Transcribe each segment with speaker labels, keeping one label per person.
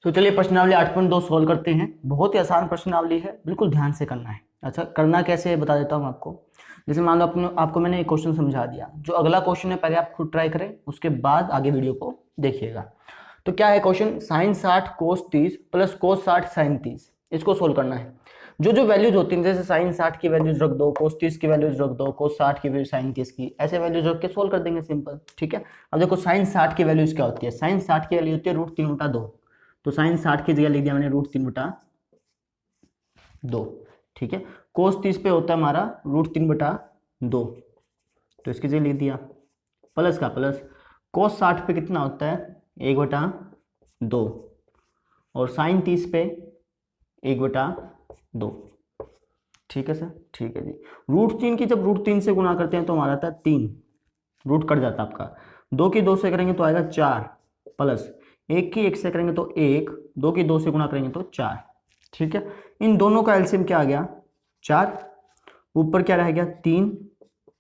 Speaker 1: तो चलिए प्रश्नावली 8.2 सोल्व करते हैं। बहुत ही आसान प्रश्नावली है, बिल्कुल ध्यान से करना है। अच्छा, करना कैसे है बता देता हूँ आपको। जैसे मान लो आपको मैंने एक क्वेश्चन समझा दिया, जो अगला क्वेश्चन है पहले आप खुद ट्राई करें, उसके बाद आगे वीडियो को देखिएगा। तो क्या है क्वेश्चन, साइन 60 कोस 30 प्लस कोस 60 साइन 30, इसको सोल्व करना है। जो जो वैल्यूज होती हैं, जैसे साइन 60 की वैल्यूज रख दो, कोस 30 की वैल्यूज रख दो, कोस 60 की वैल्यू साइन 30 की, ऐसे वैल्यूज रख के सोल्व कर देंगे, सिंपल। ठीक है। अब देखो साइन 60 की वैल्यूज क्या होती है, साइन 60 की वैल्यू होती है √3/2। तो साइन 60 की जगह लिख दिया मैंने √3/2। ठीक है। कोस 30 पे होता है हमारा √3/2, तो इसकी जगह लिख दिया। प्लस का प्लस, कोस 60 पे कितना होता है 1/2, और साइन 30 पे 1/2। ठीक है सर, ठीक है जी। √3 की जब √3 से गुणा करते हैं तो हमारा आता है 3, रूट कट जाता है आपका। 2 की 2 से करेंगे तो आएगा 4, प्लस 1 की 1 से करेंगे तो 1, 2 की 2 से गुणा करेंगे तो 4। ठीक है। इन दोनों का एलसीएम क्या आ गया 4, ऊपर क्या रह गया 3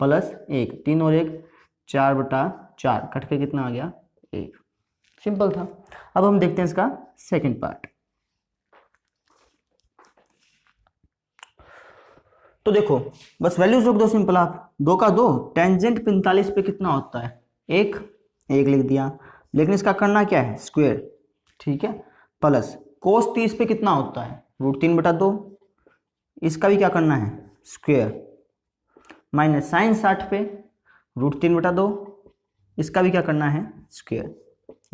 Speaker 1: प्लस 1, 3 और 1 4/4, कट के कितना आ गया 1। सिंपल था। अब हम देखते हैं इसका सेकंड पार्ट। तो देखो बस वैल्यूज रख दो सिंपल, आप 2 का 2, टेंजेंट 45 पे कितना होता है 1, 1 लिख दिया। लेकिन इसका करना क्या है स्क्वायर। ठीक है। प्लस कोस 30 पे कितना होता है √3/2, इसका भी क्या करना है स्क्वायर। माइनस साइन 60 पे √3/2, इसका भी क्या करना है स्क्वायर।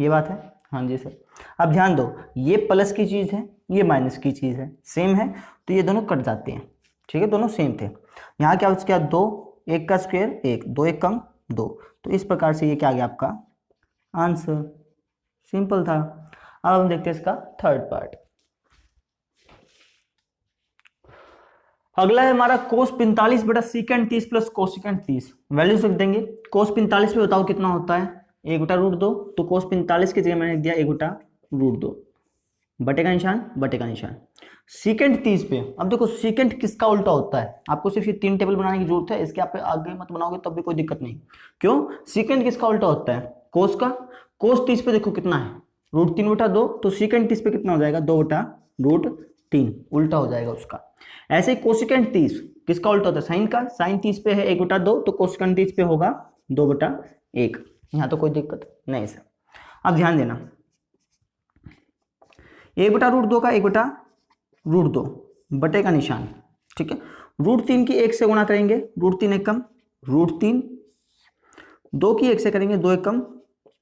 Speaker 1: ये बात है, हाँ जी सर। अब ध्यान दो, ये प्लस की चीज है, ये माइनस की चीज है, सेम है, तो ये दोनों कट जाते हैं। ठीक है, दोनों सेम थे। यहाँ क्या उसके बाद 2, 1 का स्क्वायर 1, 2 1 कम 2, तो इस प्रकार से ये क्या आ गया आपका आंसर। सिंपल था। अब हम देखते हैं इसका थर्ड पार्ट। अगला है हमारा कोस 45 बटा सीकेंड 30 प्लस कोसिकेंड 30। वैल्यूज रख देंगे। कोस 45 पे बताओ कितना होता है 1/√2, तो कोस 45 की जगह मैंने दिया 1/√2, बटे का निशान, बटे का निशान। सीकेंड 30 पे, अब देखो सीकेंड किसका उल्टा होता है, आपको सिर्फ ये 3 टेबल बनाने की जरूरत है, इसके आप आगे मत बनाओगे तब भी कोई दिक्कत नहीं। क्यों, सीकेंड किसका उल्टा होता है कोस का। कोस 30 पे देखो कितना है √3/2, तो सीकेंड 30 पे कितना हो जाएगा 2/√3, उल्टा हो जाएगा उसका। ऐसे ही कोसिकेंड 30 किसका उल्टा होता है साइन का, साइन 30 पे है 1/2, तो कोसिकेंड 30 पे होगा 2/1। यहाँ तो कोई दिक्कत नहीं सर। अब ध्यान देना, 1/√2 का 1/√2, बटे का निशान। ठीक है। √3 की 1 से गुणा करेंगे, √3 1 कम √3, 2 की 1 से करेंगे 2 1 कम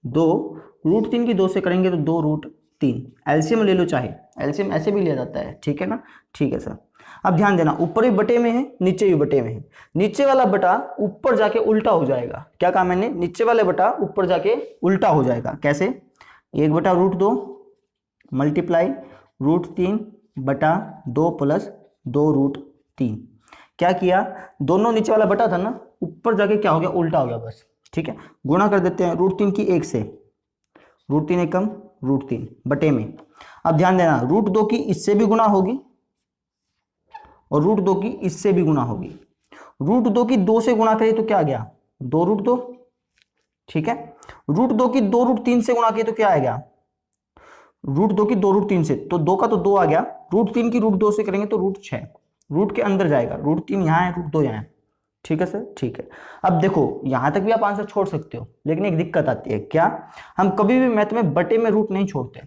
Speaker 1: 2, √3 की 2 से करेंगे तो 2√3। एलसीएम ले लो, चाहे एलसीएम ऐसे भी लिया जाता है। ठीक है ना, ठीक है सर। अब ध्यान देना, ऊपर भी बटे में है, नीचे भी बटे में है। नीचे वाला बटा ऊपर जाके उल्टा हो जाएगा। क्या कहा मैंने, नीचे वाले बटा ऊपर जाके उल्टा हो जाएगा। कैसे, 1/√2 मल्टीप्लाई √3/2 प्लस 2√3। क्या किया, दोनों नीचे वाला बटा था ना, ऊपर जाके क्या हो गया उल्टा हो गया बस। ठीक है, गुणा कर देते हैं √3 की 1 से, √3 1 कम √3 बटे में। अब ध्यान देना, √2 की इससे भी गुणा होगी और √2 की इससे भी गुणा होगी। √2 की 2 से गुणा करिए तो क्या आ गया 2√2। ठीक है। √2 की 2√3 से गुणा किए तो क्या आ गया √2 की 2√3 से, तो 2 का तो 2 आ गया, √3 की √2 से करेंगे तो √6, रूट के अंदर जाएगा, √3 यहाँ है √2 यहाँ है। ठीक है सर, ठीक है। अब देखो यहां तक भी आप आंसर छोड़ सकते हो, लेकिन एक दिक्कत आती है, क्या, हम कभी भी मैथ में बटे में रूट नहीं छोड़ते,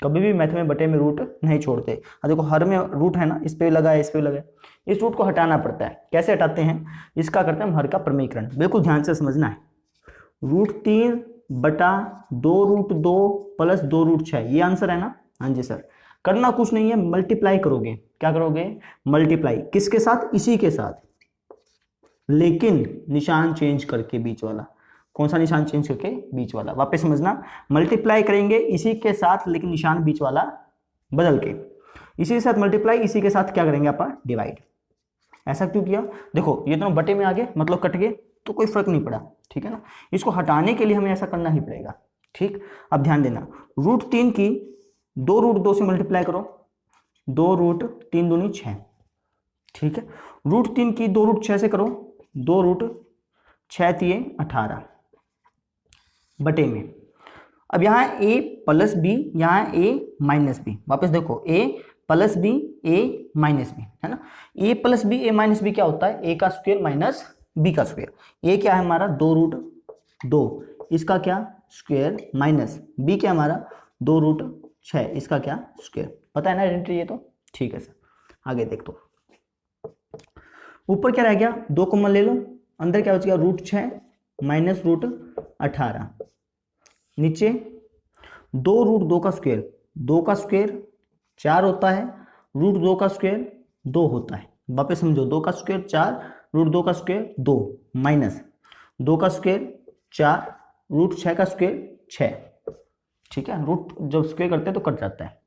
Speaker 1: कभी भी मैथ में बटे में रूट नहीं छोड़ते। अब देखो हर में रूट है ना, इस पे लगा है, इस पे लगा है, इस रूट को हटाना पड़ता है। कैसे हटाते हैं, इसका करते हैं हम हर का प्रमेयीकरण। बिल्कुल ध्यान से समझना है, √3/2√2 प्लस 2√6, ये आंसर है ना। हाँ जी सर। करना कुछ नहीं है, मल्टीप्लाई करोगे। क्या करोगे, मल्टीप्लाई किसके साथ, इसी के साथ, लेकिन निशान चेंज करके बीच वाला। कौन सा निशान चेंज करके, बीच वाला। वापस समझना, मल्टीप्लाई करेंगे इसी के साथ, लेकिन निशान बीच वाला बदल के, इसी के साथ मल्टीप्लाई, इसी के साथ क्या करेंगे आप डिवाइड। ऐसा क्यों किया, देखो ये दोनों बटे में आ गए, मतलब कट गए, तो कोई फर्क नहीं पड़ा। ठीक है ना, इसको हटाने के लिए हमें ऐसा करना ही पड़ेगा। ठीक। अब ध्यान देना, √3 की 2√2 से मल्टीप्लाई करो, 2√3 दूनी 6। ठीक है। √3 की 2√6 से करो, 2√6 18 बटे में। अब यहाँ a प्लस बी, यहाँ a माइनस बी, वापस देखो a plus B a minus B, है ना। a plus B a minus B क्या होता है, a का स्क्वायर माइनस b का स्क्वायर। a क्या है हमारा 2√2, इसका क्या स्क्वायर, माइनस b क्या हमारा 2√6, इसका क्या स्क्वायर। पता है ना आइडेंटिटी ये तो, ठीक है सर। आगे देख दो, ऊपर क्या रह गया, 2 कॉमन ले लो, अंदर क्या हो जाएगा √6 माइनस √18, नीचे 2√2 का स्क्वायर, 2 का स्क्वायर 4 होता है, √2 का स्क्वायर 2 होता है। वापस समझो, 2 का स्क्वायर 4, √2 का स्क्वायर 2, माइनस 2 का स्क्वायर 4, √6 का स्क्वायर 6, ठीक है। रूट जब स्क्वायर करते हैं तो कट जाता है।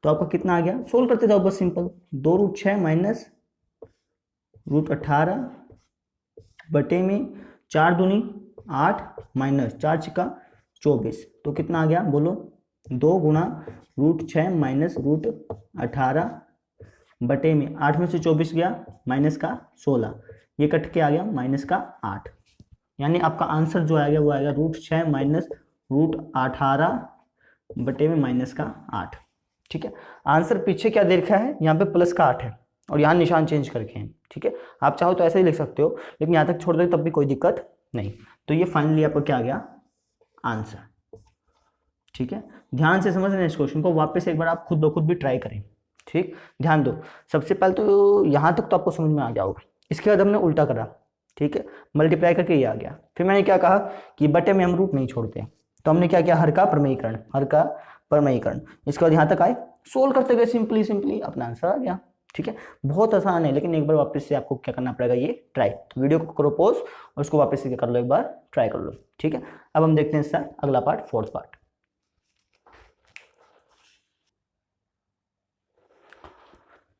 Speaker 1: तो आपका कितना आ गया, सोल्व करते जाओ बस सिंपल, 2√6 माइनस √18 बटे में 4 दूनी 8 माइनस 4 छिका 24, तो कितना आ गया बोलो, 2 गुणा √6 माइनस √18 बटे में 8 में से 24 गया माइनस का 16, ये कट के आ गया माइनस का 8, यानी आपका आंसर जो आएगा वो आएगा √6 माइनस √18 बटे में माइनस का 8, ठीक है। आंसर पीछे क्या दे रखा है, यहाँ पे प्लस का 8 है और यहाँ निशान चेंज करके हैं, ठीक है। आप चाहो तो ऐसे ही लिख सकते हो, लेकिन यहाँ तक छोड़ दे तब भी कोई दिक्कत नहीं। तो ये फाइनली आपको क्या आ गया आंसर, ठीक है। ध्यान से समझ लें इस क्वेश्चन को, वापस एक बार आप खुद ब खुद भी ट्राई करें, ठीक। ध्यान दो, सबसे पहले तो यहाँ तक तो आपको समझ में आ गया होगा। इसके बाद हमने उल्टा करा, ठीक है, मल्टीप्लाई करके ये आ गया। फिर मैंने क्या कहा कि बटे में हम रूट नहीं छोड़ते, तो हमने क्या किया, हर का प्रमेयीकरण, हर का प्रमेयीकरण। इसके बाद यहाँ तक आए, सोल्व करते गए, सिंपली अपना आंसर आ गया, ठीक है। बहुत आसान है, लेकिन एक बार वापस से आपको क्या करना पड़ेगा, ये ट्राई। तो वीडियो को करो पॉज और उसको वापस से कर लो, एक बार ट्राई कर लो, ठीक है। अब हम देखते हैं सर अगला पार्ट, फोर्थ पार्ट।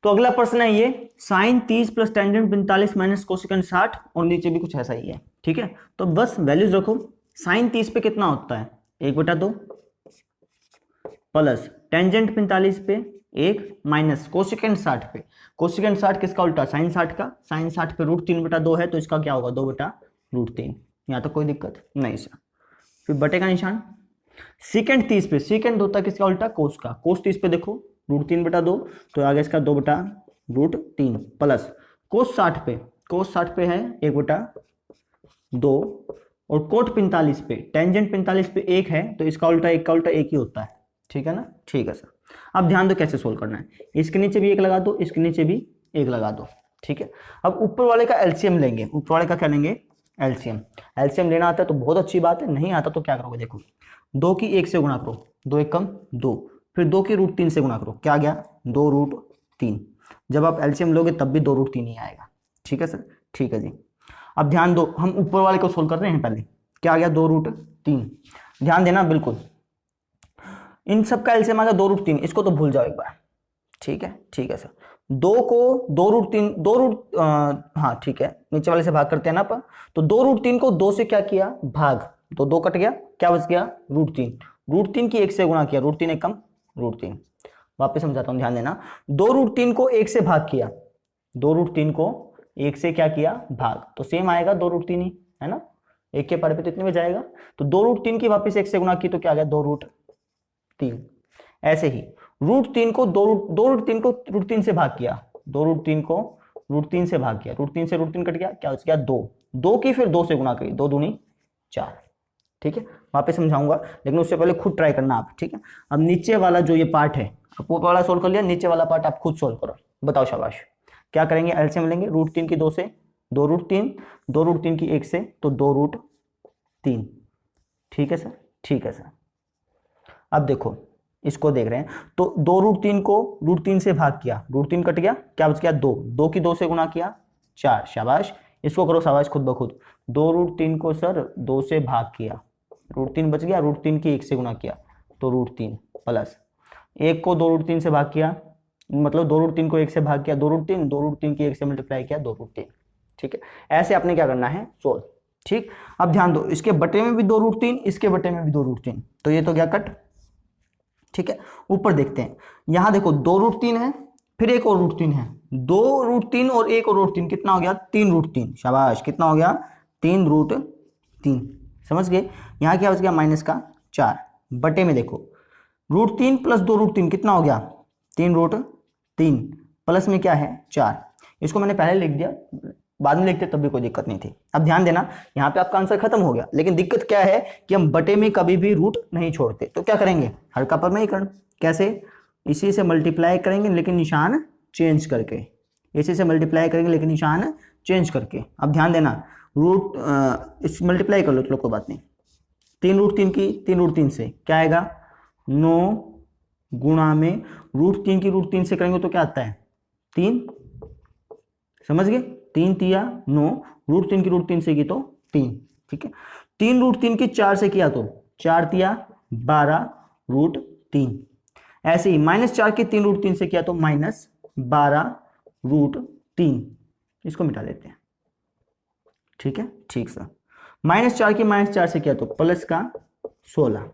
Speaker 1: तो अगला प्रश्न है ये, sine 30 plus tangent 45 minus cosecant 60, और नीचे भी कुछ ऐसा ही है, ठीक है। तो बस वैल्यूज रखो, साइन 30 पे कितना होता है 1/2 प्लस टेंजेंट 45 पे 1 माइनस कोसेकेंट 60 पे, कोसेकेंट 60 किसका उल्टा, साइन 60 का, साइन 60 पे √3/2 है, तो इसका क्या होगा 2/√3, यहाँ तक कोई दिक्कत नहीं सर। फिर बटे का निशान, सेकेंड 30 पे, सेकेंड होता है किसका उल्टा, कोस का, कोस 30 पे देखो √3/2, तो आगे इसका 2/√3 प्लस कोस 60 पे, कोस 60 पे है 1/2, और कोट 45 पे, टेंजेंट 45 पे 1 है, तो इसका उल्टा 1 का उल्टा 1 ही होता है, ठीक है ना, ठीक है सर। अब ध्यान दो कैसे सोल्व करना है, इसके नीचे भी 1 लगा दो, इसके नीचे भी 1 लगा दो, ठीक है। अब ऊपर वाले का एलसीएम लेंगे, ऊपर वाले का क्या लेंगे, एलसीएम। एलसीएम लेना आता है तो बहुत अच्छी बात है, नहीं आता तो क्या करोगे, देखो 2 की 1 से गुणा करो, 2 1 कम 2, फिर 2 की √3 से गुणा करो, क्या आ गया 2√3। जब आप एलसीएम लोगे तब भी 2√3 ही आएगा, ठीक है सर, ठीक है जी। अब ध्यान दो, हम ऊपर वाले को सोल्व कर रहे हैं पहले, क्या आ गया 2√3, ध्यान देना बिल्कुल, इन सब का एलसीएम आ गया 2√3, इसको तो भूल जाओ एक बार, ठीक है सर। 2 को 2√3 हाँ ठीक है, नीचे वाले से भाग करते हैं ना अपन, तो 2√3 को 2 से क्या किया भाग, तो 2 कट गया, क्या बच गया √3, √3 की 1 से गुणा किया, √3 1 कम √3। वापस समझाता हूं, ध्यान देना, 2√3 को 1 से भाग किया, 2√3 को 1 से क्या किया भाग, तो सेम आएगा 2√3 ही, है ना, 1 के पारे पे तो इतने में जाएगा, तो 2√3 की वापस 1 से गुणा की, तो क्या आ गया 2√3। ऐसे ही √3 को 2√3 को √3 से भाग किया, 2√3 को √3 से भाग किया, √3 से √3 कट गया, क्या बच गया 2 की फिर 2 से गुणा करी, 2 दूनी 4, ठीक है। वापस समझाऊंगा, लेकिन उससे पहले खुद ट्राई करना आप, ठीक है। अब नीचे वाला जो ये पार्ट है, ऊपर वाला सोल्व कर लिया, नीचे वाला पार्ट आप खुद सोल्व करो, बताओ शाबाश। क्या करेंगे, एलसीएम लेंगे, √3 की 2 से 2√3, 2√3 की 1 से, तो 2√3, ठीक है सर, ठीक है सर। अब देखो इसको देख रहे हैं, तो 2√3 को √3 से भाग किया, √3 कट गया, क्या बच गया 2 की 2 से गुणा किया 4, शाबाश। इसको करो शाबाश खुद ब खुद, 2√3 को सर 2 से भाग किया, √3 बच गया, √3 की 1 से गुणा किया, तो √3 प्लस 1 को 2√3 से भाग किया, मतलब 2√3 को 1 से भाग किया 2√3 की 1 से मल्टीप्लाई किया 2√3, ठीक है। ऐसे आपने क्या करना है सोल्व, ठीक। अब ध्यान दो, इसके बटे में भी 2√3, इसके बटे में भी 2√3, तो ये तो गया कट, ठीक है। ऊपर देखते हैं, यहां देखो 2√3 है, फिर एक और √3 है, 2√3 और एक और √3 कितना हो गया 3√3, शाबाश, कितना हो गया 3√3, समझ गए। यहाँ क्या बच गया माइनस का 4, बटे में देखो √3 प्लस 2√3 कितना हो गया, 3√3 प्लस में क्या है 4। इसको मैंने पहले लिख दिया, बाद में लिखते तब भी कोई दिक्कत नहीं थी। अब ध्यान देना यहाँ पे आपका आंसर खत्म हो गया, लेकिन दिक्कत क्या है कि हम बटे में कभी भी रूट नहीं छोड़ते। तो क्या करेंगे, हर का परमेयीकरण। कैसे, इसी से मल्टीप्लाई करेंगे लेकिन निशान चेंज करके, इसी से मल्टीप्लाई करेंगे लेकिन निशान चेंज करके। अब ध्यान देना इस मल्टीप्लाई कर लो, चलो कोई बात नहीं। 3√3 की 3√3 से क्या आएगा 9 गुणा में √3 की √3 से करेंगे तो क्या आता है 3, समझ गए, 3 तिया 9, √3 की √3 से की तो 3, ठीक है। 3√3 की 4 से किया तो 4 तिया 12√3। ऐसे ही -4 की 3√3 से किया तो -12√3। इसको मिटा देते हैं, ठीक है, ठीक सर। -4 की -4 से किया तो प्लस का 16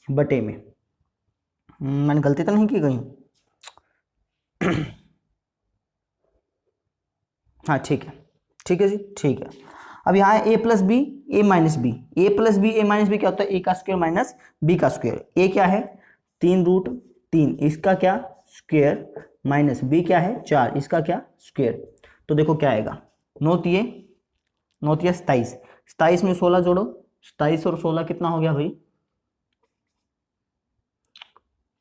Speaker 1: बटे में, मैंने गलती तो नहीं की कहीं? हाँ ठीक है, ठीक है जी, ठीक है। अब यहाँ a plus B A minus B, A plus B A minus B क्या होता है, ए का स्क्वायर माइनस बी का स्क्वायर। ए क्या है 3√3, इसका क्या स्क्वायर, माइनस बी क्या है 4, इसका क्या स्क्वायर। तो देखो क्या आएगा 9 तिये 27, 27 में 16 जोड़ो, 27 और 16 कितना हो गया भाई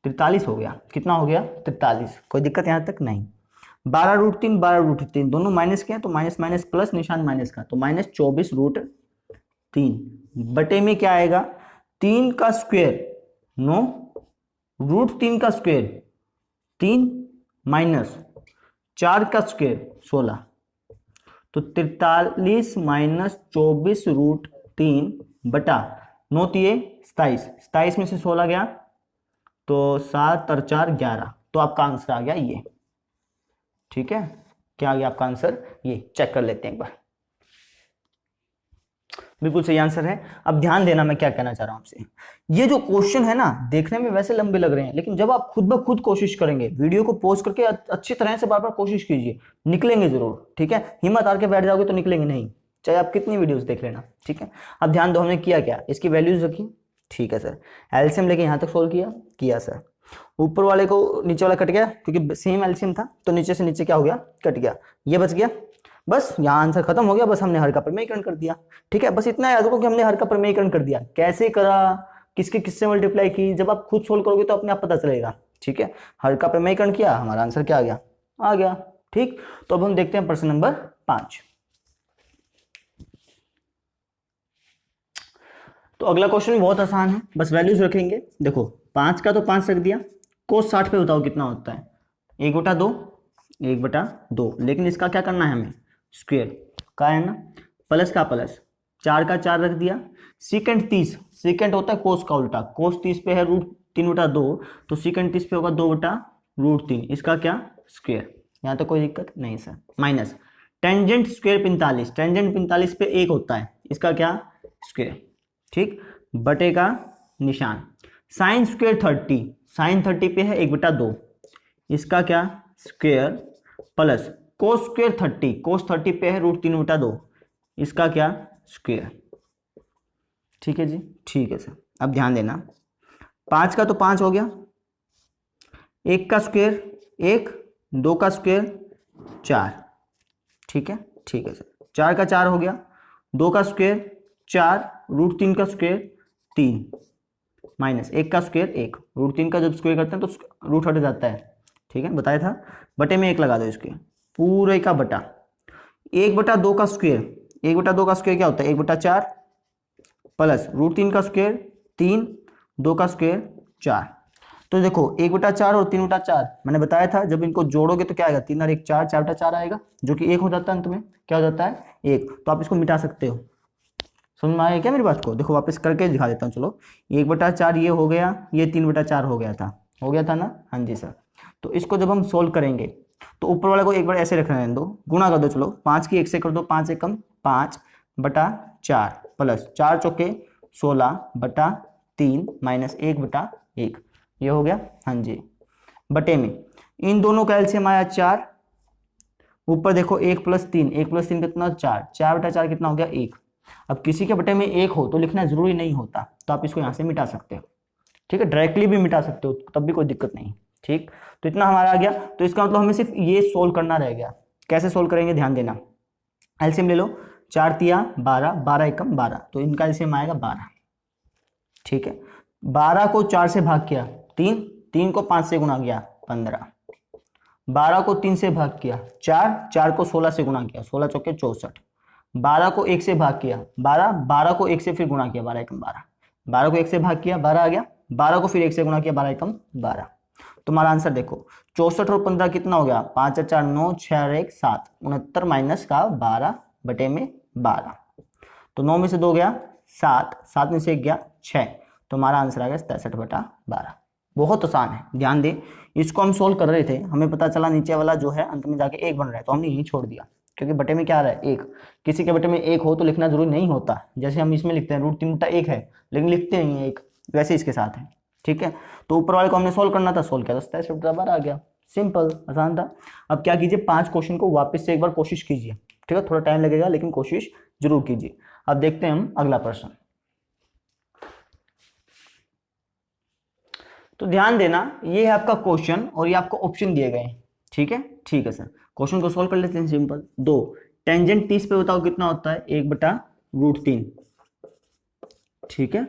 Speaker 1: 43 हो गया। कितना हो गया 43, कोई दिक्कत यहाँ तक नहीं। 12√3 12√3 दोनों माइनस के हैं तो माइनस माइनस प्लस, निशान माइनस का, तो -24√3 बटे में क्या आएगा 3 का स्क्वायर 9 √3 का स्क्वायर 3 माइनस 4 का स्क्वायर 16, तो 43 माइनस 24√3 बटा 9 तिये 27, 27 में से 16 गया तो 7 और 4 11, तो आपका आंसर आ गया ये, ठीक है। क्या आ गया आपका आंसर, ये चेक कर लेते हैं एक बार। बिल्कुल सही आंसर है। अब ध्यान देना मैं क्या कहना चाह रहा हूं आपसे, ये जो क्वेश्चन है ना देखने में वैसे लंबे लग रहे हैं, लेकिन जब आप खुद ब खुद कोशिश करेंगे, वीडियो को पॉज करके अच्छी तरह से बार बार कोशिश कीजिए, निकलेंगे जरूर, ठीक है। हिम्मत हार के बैठ जाओगे तो निकलेंगे नहीं, चाहे आप कितनी वीडियोस देख लेना, ठीक है। अब ध्यान दो हमने किया क्या, इसकी वैल्यूज रखी, ठीक है सर। एलसीएम लेके यहाँ तक सोल्व किया सर। ऊपर वाले को नीचे वाला कट गया क्योंकि सेम एलसीएम था, तो नीचे से नीचे क्या हो गया कट गया, ये बच गया, बस यहाँ आंसर खत्म हो गया। बस हमने हर का प्रमेयीकरण कर दिया, ठीक है। बस इतना याद रखो कि हमने हर का प्रमेयीकरण कर दिया। कैसे करा, किसके किससे मल्टीप्लाई की, जब आप खुद सोल्व करोगे तो अपने आप पता चलेगा, ठीक है। हर का प्रमेयीकरण किया, हमारा आंसर क्या आ गया, ठीक। तो अब हम देखते हैं प्रश्न नंबर 5। तो अगला क्वेश्चन बहुत आसान है, बस वैल्यूज रखेंगे। देखो 5 का तो 5 रख दिया, cos 60 पे बताओ कितना होता है 1/2, 1/2, लेकिन इसका क्या करना है हमें स्क्वायर का है ना, प्लस का प्लस, 4 का 4 रख दिया। सेकंड 30, सेकंड होता है कोस का उल्टा, कोस 30 पे है √3/2, तो सेकंड 30 पे होगा 2/√3, इसका क्या स्क्वायर। यहाँ तो कोई दिक्कत नहीं sir. Minus tangent square 45, tangent 45 पे 1 होता है, इसका क्या स्क्वायर, ठीक, बटे का निशान। साइन स्क्वायर 30, साइन 30 पे है 1/2, इसका क्या स्क्वायर, प्लस कोस स्क्वायर 30, कोस 30 पे है √3/2, इसका क्या स्क्वायर, ठीक है जी, ठीक है सर। अब ध्यान देना 5 का तो 5 हो गया, 1 का स्क्वायर 1, 2 का स्क्वायर 4, ठीक है, ठीक है सर। 4 का 4 हो गया, 2 का स्क्वायर 4, √3 का स्क्वायर 3, माइनस 1 का स्क्वायर 1, √3 का जब स्क्वायर करते हैं तो रूट हट जाता है, ठीक है, बताया था। बटे में 1 लगा दो इसके पूरे का बटा, 1/2 का स्क्वायर, 1/2 का स्क्वायर क्या होता है 1/4, प्लस √3 का स्क्वायर 3, 2 का स्क्वायर 4। तो देखो 1/4 और 3/4 मैंने बताया था, जब इनको जोड़ोगे तो क्या आएगा 3 और 1 4, 4/4 आएगा, जो कि 1 हो जाता है अंत में, क्या हो जाता है 1। तो आप इसको मिटा सकते हो, समझ में आया क्या मेरी बात को। देखो वापस करके दिखा देता हूँ, चलो 1/4 ये हो गया, ये 3/4 हो गया था ना, हाँ जी सर। तो इसको जब हम सोल्व करेंगे तो ऊपर वाले को एक बार ऐसे रखने दो, गुणा कर दो, चलो 5 की 1 से कर दो, 5 से कम 5/4 प्लस 4 चौके 16/3 माइनस 1/1, ये हो गया, हाँ जी। बटे में इन दोनों का एलसीएम आया 4, ऊपर देखो 1 + 3, 1 + 3 कितना 4, 4/4 कितना हो गया 1, अब किसी के बटे में 1 हो तो लिखना जरूरी नहीं होता, तो आप इसको यहाँ से मिटा सकते हो, ठीक है, डायरेक्टली भी मिटा सकते हो, तब भी कोई दिक्कत नहीं, ठीक। तो इतना हमारा आ गया। तो इसका मतलब हमें सिर्फ ये सोल्व करना रह गया। कैसे सोल्व करेंगे, ध्यान देना। एलसीएम ले लो, 4 तिया 12, 12 एकम 12, तो इनका एलसीएम आएगा 12, ठीक है। 12 को 4 से भाग किया 3, 3 को 5 से गुणा किया 15, 12 को 3 से भाग किया 4, 4 को 16 से गुणा किया 16 चौके 64, 12 को 1 से भाग किया 12, 12 को 1 से फिर गुणा किया 12 एकम 12, 12 को 1 से भाग किया 12 आ गया, 12 को फिर 1 से गुणा किया 12 एकम 12। तुम्हारा आंसर देखो 64 और 15 कितना हो गया, 5 4 9 6 और 1 7, 69 माइनस का 12 बटे में 12, तो 9 में से 2 गया 7, 7 में से 1 गया 6, तुम्हारा आंसर आ गया 63/12। बहुत आसान है, ध्यान दे। इसको हम सोल्व कर रहे थे, हमें पता चला नीचे वाला जो है अंत में जाके 1 बन रहा है, तो हमने यही छोड़ दिया, क्योंकि बटे में क्या आ रहा है 1। किसी के बटे में 1 हो तो लिखना जरूरी नहीं होता, जैसे हम इसमें लिखते हैं √3 बटा 1 है, लेकिन लिखते नहीं है 1, वैसे इसके साथ है, ठीक है। तो ऊपर वाले को हमने सोल्व करना था, सोल्व किया तो 63/12 आ गया, सिंपल, आसान था। अब क्या कीजिए, 5 क्वेश्चन को वापस से एक बार कोशिश कीजिए, ठीक है, थोड़ा टाइम लगेगा लेकिन कोशिश जरूर कीजिए। अब देखते हैं हम अगला प्रश्न। तो ध्यान देना, ये है आपका क्वेश्चन और ये आपको ऑप्शन दिए गए हैं, ठीक है, ठीक है सर। क्वेश्चन को सोल्व कर लेते हैं, सिंपल। 2 टेंजेंट 30 पे बताओ कितना होता है, 1/√3, ठीक है,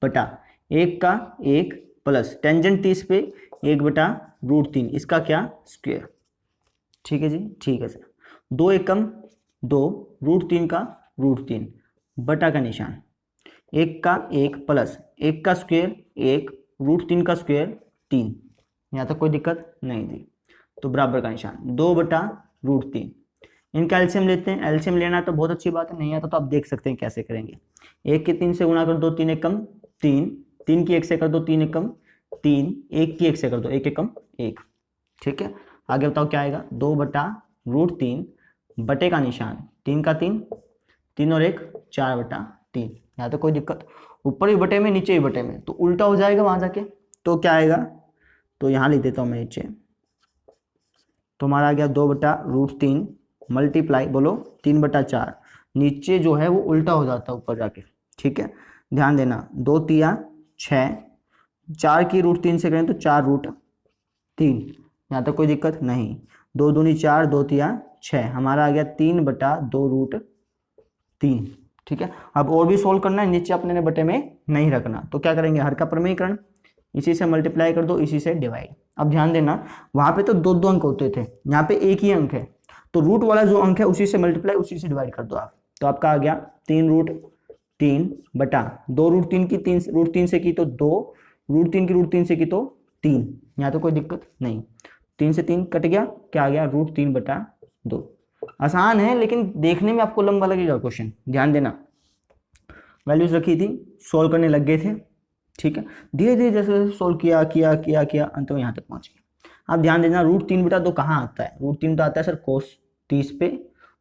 Speaker 1: बटा 1 का 1 प्लस टेंजेंट 30 पे 1/√3, इसका क्या स्क्वायर, ठीक है जी, ठीक है सर। 2 एकम 2, √3 का √3, बटा का निशान, 1 का 1 प्लस 1 का स्क्वायर 1, √3 का स्क्वायर 3, यहाँ तक कोई दिक्कत नहीं थी, तो बराबर का निशान 2/√3। इनका एलसीएम लेते हैं, एलसीएम लेना है तो बहुत अच्छी बात है, नहीं आता तो आप देख सकते हैं कैसे करेंगे। 1 के 3 से गुणा कर दो 3 एकम 3, 3 की 1 से कर दो 3 एकम 3, 1 की 1 से कर दो 1 एकम 1, ठीक है। आगे बताओ क्या आएगा, 2/√3 बटे का निशान 3 का 3, 3 और 1 4/3, यहाँ तो कोई दिक्कत, ऊपर भी बटे में नीचे भी बटे में, तो उल्टा हो जाएगा वहां जाके, तो क्या आएगा, तो यहाँ लिख देता हूँ मैं नीचे, तो हमारा आ गया 2/√3 मल्टीप्लाई, बोलो 3/4, नीचे जो है वो उल्टा हो जाता है ऊपर जाके, ठीक है। ध्यान देना, 2 तिया 6, 4 की √3 से करें तो 4√3, यहाँ तक कोई दिक्कत नहीं, 2 दूनी 4, 2 तिया 6, हमारा आ गया 3/2√3, ठीक है। अब और भी सोल्व करना है, नीचे अपने ने बटे में नहीं रखना, तो क्या करेंगे, हर का प्रमेयकरण, इसी से मल्टीप्लाई कर दो, इसी से डिवाइड। अब ध्यान देना, वहां पे तो 2 अंक होते थे, यहाँ पे एक ही अंक है, तो रूट वाला जो अंक है उसी से मल्टीप्लाई, उसी से डिवाइड कर दो आप, तो आपका आ गया 3√3 बटा 2√3 की 3 से की तो 2, √3 की √3 से की तो 3, यहाँ तो कोई दिक्कत नहीं, 3 से 3 कट गया, क्या आ गया √3/2। आसान है लेकिन देखने में आपको लंबा लगेगा क्वेश्चन, ध्यान देना। वैल्यूज रखी थी, सोल्व करने लग गए थे, ठीक है, धीरे धीरे जैसे सोल्व किया किया किया किया अंत में यहाँ तक पहुंच गया। अब ध्यान देना, √3/2 कहाँ आता है, √3 तो आता है सर cos 30 पे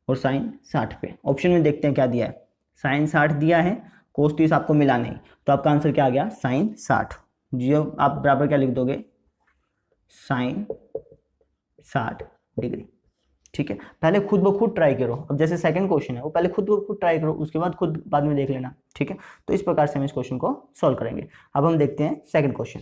Speaker 1: और sin 60 पे। ऑप्शन में देखते हैं क्या दिया है, sin 60 दिया है, cos 30 आपको मिला नहीं, तो आपका आंसर क्या आ गया sin 60, जो आप बराबर क्या लिख दोगे, sin 60 डिग्री, ठीक है। पहले खुद ब खुद ट्राई करो, अब जैसे सेकंड क्वेश्चन है वो पहले खुद ब खुद ट्राई करो, उसके बाद खुद बाद में देख लेना, ठीक है। तो इस प्रकार से हम इस क्वेश्चन को सॉल्व करेंगे। अब हम देखते हैं सेकंड क्वेश्चन,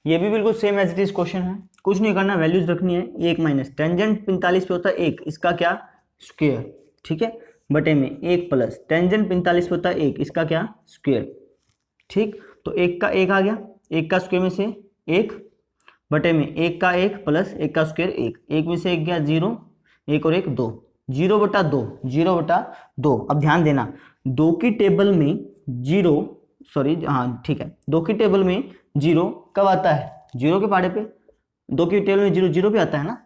Speaker 1: ये भी बिल्कुल same as it is question है, कुछ नहीं करना, वैल्यूज रखनी है, 1 माइनस टेंजेंट 45 पे होता है 1, इसका क्या स्क्वायर, ठीक है, बटे में 1 प्लस टेंजेंट 45 पे होता है 1, इसका क्या स्क्वायर, ठीक। तो 1 का 1 आ गया, 1 का स्क्वायर में से 1 बटे में 1 का 1 प्लस 1 का स्क्वायर 1, 1 में से 1 गया 0, 1 और 1 2, 0/2, 0/2। अब ध्यान देना, 2 की टेबल में 0, सॉरी हाँ ठीक है, 2 की टेबल में 0 कब आता है, 0 के पहाड़े पे, 2 की टेबल में 0 0 पे आता है ना,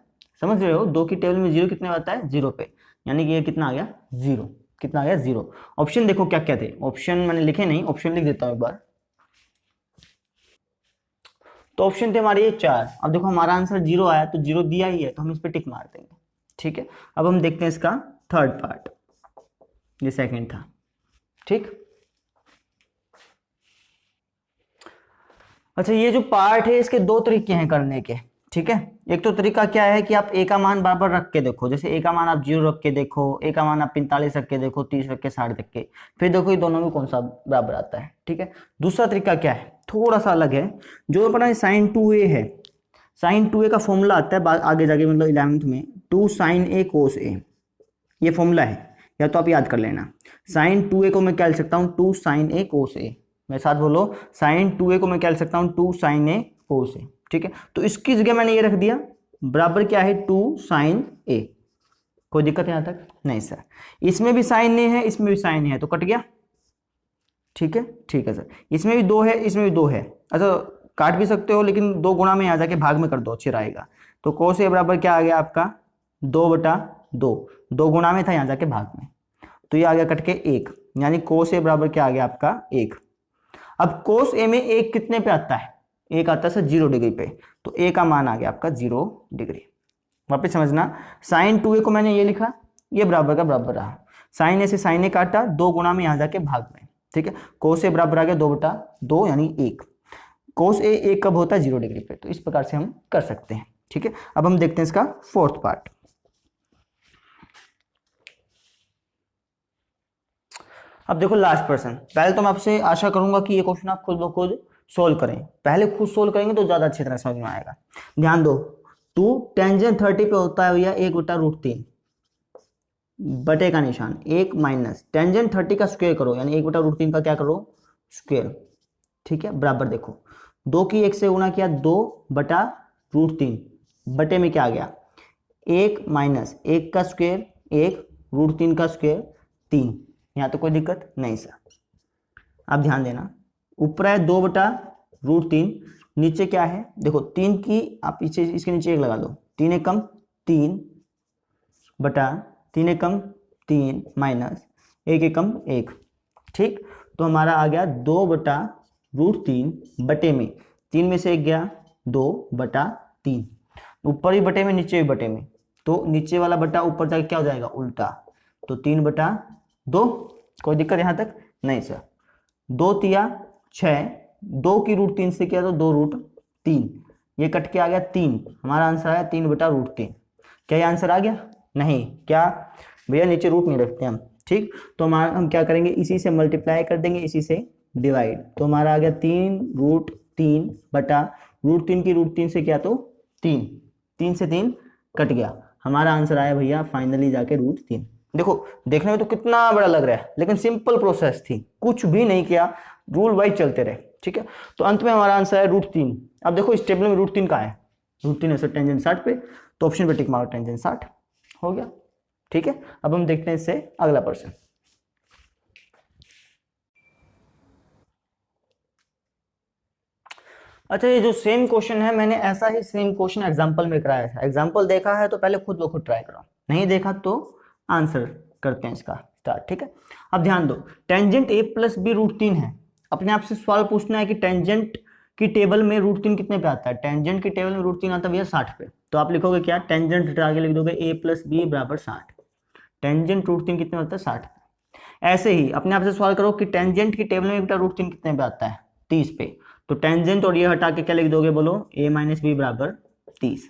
Speaker 1: समझ रहे हो, 2 की टेबल में 0 कितने आता है 0 पे, यानी कि ये कितना आ गया 0, कितना आ गया 0। ऑप्शन देखो क्या क्या थे, ऑप्शन मैंने लिखे नहीं, ऑप्शन लिख देता हूँ एक बार। तो ऑप्शन थे हमारे ये 4, अब देखो हमारा आंसर 0 आया, तो 0 दिया ही है तो हम इस पर टिक मार देंगे, ठीक है। अब हम देखते हैं इसका थर्ड पार्ट, ये सेकंड था, ठीक। अच्छा, ये जो पार्ट है इसके 2 तरीके हैं करने के, ठीक है, एक तो तरीका क्या है कि आप ए का मान बराबर रख के देखो, जैसे ए का मान आप 0 रख के देखो, ए का मान आप 45 रख के देखो, 30 रख के, 60 रख के, फिर देखो ये दोनों में कौन सा बराबर आता है। ठीक है, दूसरा तरीका क्या है, थोड़ा सा अलग है, जो अपना साइन 2a है, साइन 2a का फॉर्मूला आता है आगे जाके, मतलब 11th में, 2 sin a cos a, ये फॉर्मूला है, या तो आप याद कर लेना। साइन 2a को मैं क्या लिख सकता हूँ, 2 sin a cos a, मेरे साथ बोलो, साइन 2a को मैं क्या लिख सकता हूँ, 2 sin a cos a। ठीक है, तो इसकी जगह मैंने ये रख दिया, बराबर क्या है, 2 sin a। कोई दिक्कत यहाँ तक नहीं सर, इसमें भी साइन a है, इसमें भी साइन a है, तो कट गया। ठीक है, ठीक है सर, इसमें भी 2 है, इसमें भी 2 है, अच्छा काट भी सकते हो, लेकिन 2 गुणा में आ जाके भाग में कर दो, अच्छी रहेगा। तो cos a बराबर क्या आ गया आपका, 2/2, 2 गुणा में था, यहाँ जाके भाग में, तो ये आ गया कट के 1, यानी cos a बराबर क्या आ गया आपका 1। अब cos a में 1 कितने पे आता है, 1 आता है सर 0 डिग्री पे, तो a का मान आ गया आपका 0 डिग्री। वापस समझना, साइन 2a को मैंने ये लिखा, ये बराबर का बराबर रहा, साइन a से साइन a काटा, 2 गुणा में यहाँ जाके भाग में। ठीक है, cos a बराबर आ गया 2/2 यानी 1। cos a 1 कब होता है, 0 डिग्री पे, तो इस प्रकार से हम कर सकते हैं। ठीक है, अब हम देखते हैं इसका फोर्थ पार्ट। अब देखो लास्ट प्रश्न, पहले तो मैं आपसे आशा करूंगा कि ये क्वेश्चन आप खुद ब खुद सोल्व करें, पहले खुद सोल्व करेंगे तो ज्यादा अच्छी तरह समझ में आएगा। ध्यान दो, 2 टेंजेंट 30 पे होता है भैया 1/√3, बटे का निशान 1 माइनस टेंजेंट 30 का स्क्वायर करो, यानी 1/√3 का क्या करो, स्क्वायर। ठीक है, बराबर देखो, 2 की 1 से गुणा किया, 2/√3, बटे में क्या आ गया, 1 माइनस 1 का स्क्वायर 1, √3 का स्क्वायर 3। यहाँ तो कोई दिक्कत नहीं सर। अब ध्यान देना, ऊपर है 2/√3, नीचे क्या है देखो, 3 की आप पीछे इसके नीचे 1 लगा दो, 3 एकम 3 बटा 3 एकम 3 माइनस 1 एकम 1। ठीक, तो हमारा आ गया 2/√3 बटे में 3 में से 1 गया, 2/3, ऊपर भी बटे में नीचे भी बटे में, तो नीचे वाला बटा ऊपर जाके क्या हो जाएगा, उल्टा, तो 3/2। कोई दिक्कत यहाँ तक नहीं सर। 2 तिया 6, 2 की √3 से किया तो 2√3, ये कट के आ गया 3, हमारा आंसर आया 3/√3। क्या ये आंसर आ गया, नहीं, क्या भैया नीचे रूट नहीं रखते हम। ठीक, तो हमारा हम क्या करेंगे, इसी से मल्टीप्लाई कर देंगे, इसी से डिवाइड, तो हमारा आ गया 3√3 बटा √3 की √3 से क्या तो 3, 3 से 3 कट गया, हमारा आंसर आया भैया फाइनली जाके √3। देखो देखने में तो कितना बड़ा लग रहा है, लेकिन सिंपल प्रोसेस थी, कुछ भी नहीं किया, रूल वाइज चलते रहे। ठीक है, तो अंत में हमारा आंसर है √3। अब देखो इस टेबल में √3 का है, √3 है सर टेंजेंट 60 पे, तो ऑप्शन पे टिक मारो, टेंजेंट 60 हो गया। ठीक है, अब हम देखते हैं इससे अगला प्रश्न। अच्छा, ये जो सेम क्वेश्चन है, मैंने ऐसा ही सेम क्वेश्चन एग्जांपल में कराया था, एग्जांपल देखा है तो पहले खुद ब खुद ट्राई करो, नहीं देखा तो आंसर करते हैं इसका स्टार्ट। ठीक है, अब ध्यान दो, टेंजेंट a + b √3 है, अपने आप से सवाल पूछना है कि टेंजेंट की टेबल में √3 कितने पे आता है, टेंजेंट की टेबल में √3 आता है भैया 60 पे, तो आप लिखोगे क्या, टेंजेंट आगे लिख दोगे a + b = 60, टेंजेंट √3 कितने होता है, 60 पे। ऐसे ही अपने आप से सवाल करो कि टेंजेंट की टेबल में बेटा √3 कितने पे आता है, 30 पे, तो टेंजेंट और ये हटा के क्या लिख दोगे, बोलो a - b = 30।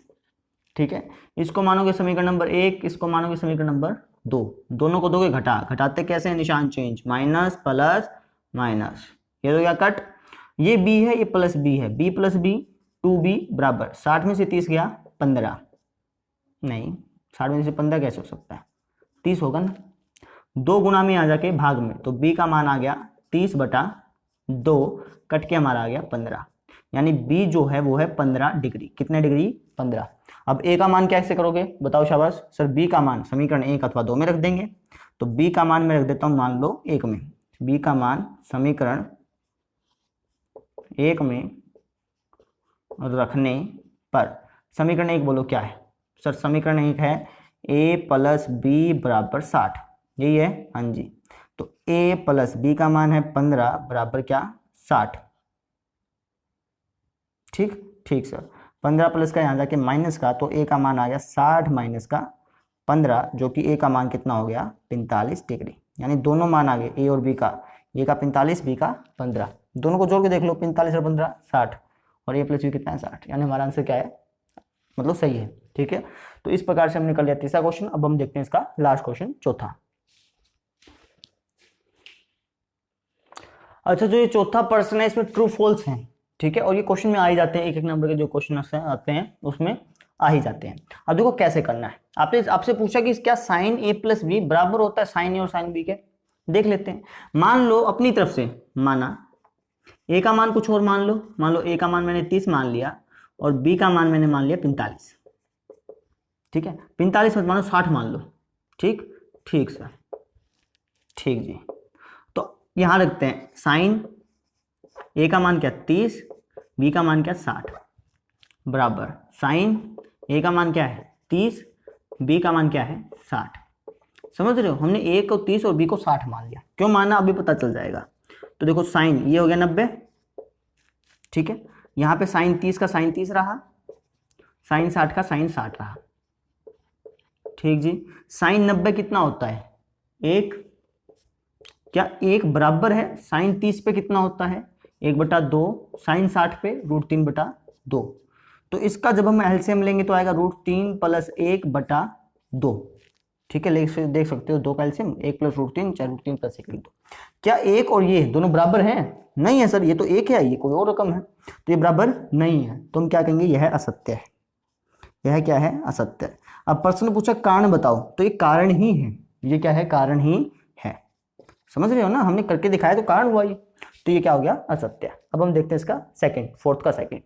Speaker 1: ठीक है, इसको मानोगे समीकरण नंबर 1, इसको मानोगे समीकरण नंबर 2, दोनों को दोगे घटा, घटाते कैसे हैं, निशान चेंज, माइनस प्लस माइनस, ये तो क्या कट, ये b है, ये प्लस b है, b + b 2b = 60 में से 30 गया 15, नहीं 60 में से 15 कैसे हो सकता है, 30 होगा ना, 2 गुणा में आ जाके भाग में, तो b का मान आ गया 30/2, कट के हमारा आ गया 15, यानी b जो है वो है 15 डिग्री, कितने डिग्री, 15। अब a का मान कैसे करोगे बताओ, शाबाश सर, b का मान समीकरण 1 अथवा 2 में रख देंगे, तो b का मान मैं रख देता हूं मान लो 1 में, b का मान समीकरण 1 में रखने पर, समीकरण 1 बोलो क्या है सर, समीकरण 1 है a + b = 60, यही है, हाँ जी, तो a + b का मान है 15 बराबर क्या, 60। ठीक, ठीक सर, 15 प्लस का यहाँ जाके माइनस का, तो a का मान आ गया 60 माइनस का 15, जो कि a का मान कितना हो गया, 45 डिग्री, यानी दोनों मान आ गए a और b का, a का 45, b का 15, दोनों को जोड़ के देख लो, 45 और 15 60, और a + b कितना है 60, यानी हमारा आंसर क्या है, मतलब सही है। ठीक है, तो इस प्रकार से हमने कर लिया तीसरा क्वेश्चन। अब हम देखते हैं इसका लास्ट क्वेश्चन, चौथा। अच्छा, जो ये चौथा प्रश्न है इसमें ट्रू फॉल्स है। ठीक है, और ये क्वेश्चन में आ ही जाते हैं, एक एक नंबर के जो क्वेश्चन आते हैं उसमें आ ही जाते हैं। अब देखो कैसे करना है। आपसे पूछा कि क्या साइन ए प्लस बी बराबर होता है साइन ए और साइन बी के। देख लेते हैं। मान लो अपनी तरफ से माना ए का मान कुछ और मान लो ए का मान मैंने 30 मान लिया और बी का मान मैंने मान लिया 45। ठीक है, 45 मत मानो 60 मान लो। ठीक ठीक सर, ठीक जी। तो यहां रखते हैं साइन ए का मान क्या 30, बी का मान क्या 60 बराबर साइन ए का मान क्या है 30, बी का मान क्या है 60। समझ रहे हो, हमने ए को 30 और बी को 60 मान लिया। क्यों माना अभी पता चल जाएगा। तो देखो साइन ये हो गया 90। ठीक है, यहां पे साइन 30 का साइन 30 रहा, साइन 60 का साइन 60 रहा। ठीक जी, साइन 90 कितना होता है 1। क्या 1 बराबर है साइन 30 पे कितना होता है 1/2, साइन 60 पे √3/2। तो इसका जब हम एलसीएम लेंगे तो आएगा √3 + 1/2। ठीक है, देख सकते हो 2 का एलसीएम 1 + √3, 4 √3 + 1 2। क्या 1 और ये दोनों बराबर हैं? नहीं है सर, ये तो 1 है, ये कोई और रकम है, तो ये बराबर नहीं है। तो हम क्या कहेंगे, यह असत्य है। यह क्या है, असत्य है। अब प्रश्न पूछा कारण बताओ, तो ये कारण ही है। ये क्या है, कारण ही है। समझ रहे हो ना, हमने करके दिखाया तो कारण हुआ ये। तो ये क्या हो गया, असत्य। अब हम देखते हैं इसका फोर्थ का सेकंड।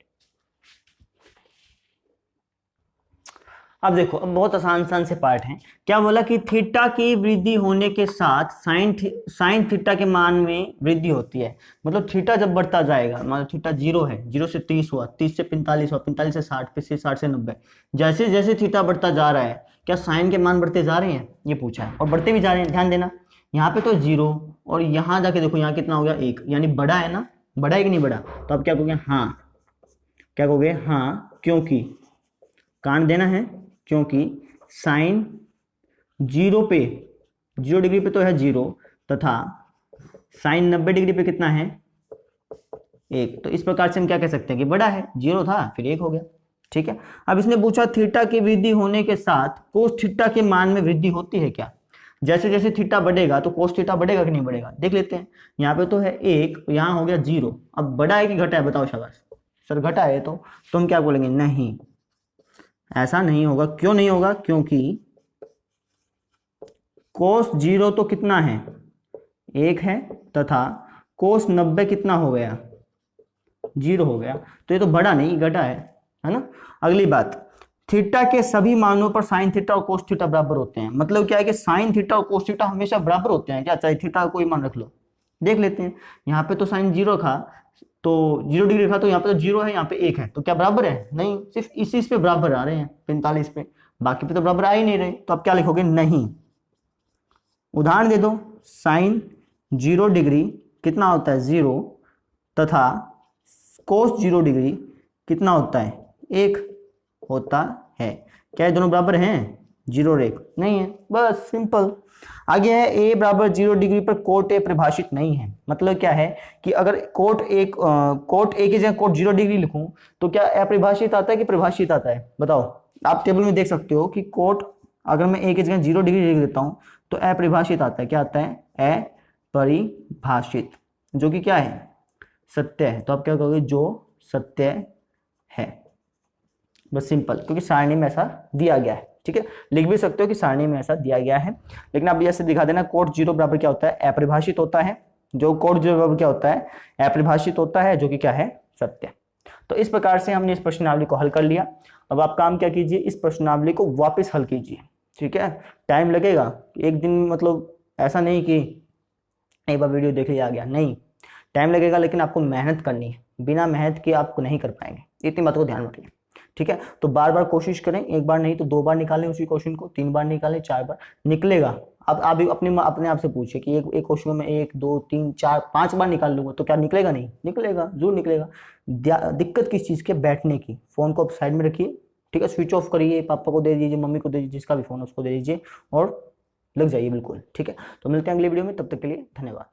Speaker 1: अब देखो, अब बहुत आसान से पार्ट है। क्या बोला कि थीटा की वृद्धि होने के साथ साइन थीटा के मान में वृद्धि होती है। मतलब थीटा जब बढ़ता जाएगा, मतलब थीटा 0 है, 0 से 30 हुआ, 30 से 45 हुआ, 45 से 60, फिर से 60 से 90। जैसे जैसे थीटा बढ़ता जा रहा है, क्या साइन के मान बढ़ते जा रहे हैं, ये पूछा है, और बढ़ते भी जा रहे हैं। ध्यान देना, यहाँ पे तो 0 और यहाँ जाके देखो यहाँ कितना हो गया 1, यानी बड़ा है ना, बड़ा है कि नहीं बड़ा। तो अब क्या कहोगे, हाँ, क्या कहोगे, हाँ, क्योंकि कारण देना है, क्योंकि साइन 0 डिग्री पे तो है 0, तथा साइन 90 डिग्री पे कितना है 1। तो इस प्रकार से हम क्या कह सकते हैं कि बड़ा है, 0 था फिर 1 हो गया। ठीक है, अब इसने पूछा थीटा की वृद्धि होने के साथ कोस थीटा के मान में वृद्धि होती है क्या। जैसे जैसे थीटा बढ़ेगा तो कोस थीटा बढ़ेगा कि नहीं बढ़ेगा, देख लेते हैं। यहाँ पे तो है 1, यहाँ हो गया 0। अब बढ़ा है कि घटा है, बताओ शाबाश। सर घटा है, तो हम क्या बोलेंगे, नहीं, ऐसा नहीं होगा। क्यों नहीं होगा, क्योंकि कोस 0 तो कितना है 1 है, तथा कोस 90 कितना हो गया 0 हो गया। तो ये तो बड़ा नहीं घटा है ना। अगली बात, थीटा के सभी मानों पर साइन थीटा और कोस थीटा बराबर होते हैं। मतलब क्या है कि साइन थीटा और कोस थीटा हमेशा बराबर होते हैं क्या, चाहे थीटा का कोई मान रख लो। देख लेते हैं, यहाँ पे तो साइन 0 था, तो 0 डिग्री था, तो यहाँ पे तो 0 है, यहाँ पे 1 है, तो क्या बराबर है, नहीं, सिर्फ इस पे बराबर आ रहे हैं 45 पे, बाकी पे तो बराबर आ ही नहीं रहे। तो अब क्या लिखोगे, नहीं। उदाहरण दे दो, साइन 0 डिग्री कितना होता है 0, तथा कोस 0 डिग्री कितना होता है 1 होता है। क्या ये दोनों बराबर हैं, 0 और 1 नहीं है, बस सिंपल। आगे है ए बराबर 0 डिग्री पर कोट ए परिभाषित नहीं है। मतलब क्या है कि अगर कोट ए की जगह कोट 0 डिग्री लिखूं तो क्या अपरिभाषित आता है कि परिभाषित आता है, बताओ। आप टेबल में देख सकते हो कि कोट अगर मैं ए की जगह 0 डिग्री लिख देता हूं तो अपरिभाषित आता है। क्या आता है, अपरिभाषित, जो कि क्या है, सत्य है। तो आप क्या कहोगे, जो सत्य है। बस सिंपल, क्योंकि सारणी में ऐसा दिया गया है। ठीक है, लिख भी सकते हो कि सारणी में ऐसा दिया गया है, लेकिन आप ऐसे दिखा देना कोट 0 बराबर क्या होता है, अपरिभाषित होता है। जो कोट 0 बराबर क्या होता है, अपरिभाषित होता है, जो कि क्या है, सत्य। तो इस प्रकार से हमने इस प्रश्नावली को हल कर लिया। अब आप काम क्या कीजिए, इस प्रश्नावली को वापस हल कीजिए। ठीक है, टाइम लगेगा, एक दिन, मतलब ऐसा नहीं कि एक बार वीडियो देख लिया आ गया, नहीं, टाइम लगेगा, लेकिन आपको मेहनत करनी है। बिना मेहनत के आपको नहीं कर पाएंगे, इतनी बात को ध्यान रखिए। ठीक है, तो बार बार कोशिश करें, एक बार नहीं तो 2 बार निकालें उसी क्वेश्चन को, 3 बार निकालें, 4 बार निकलेगा। अब आप अपने आप से पूछिए कि एक क्वेश्चन में 1 2 3 4 5 बार निकाल लूंगा तो क्या निकलेगा, नहीं निकलेगा, जरूर निकलेगा। दिक्कत किस चीज़ के, बैठने की। फोन को आप साइड में रखिए, ठीक है, स्विच ऑफ करिए, पापा को दे दीजिए, मम्मी को दे दीजिए, जिसका भी फोन है उसको दे दीजिए, और लग जाइए बिल्कुल। ठीक है, तो मिलते हैं अगली वीडियो में, तब तक के लिए धन्यवाद।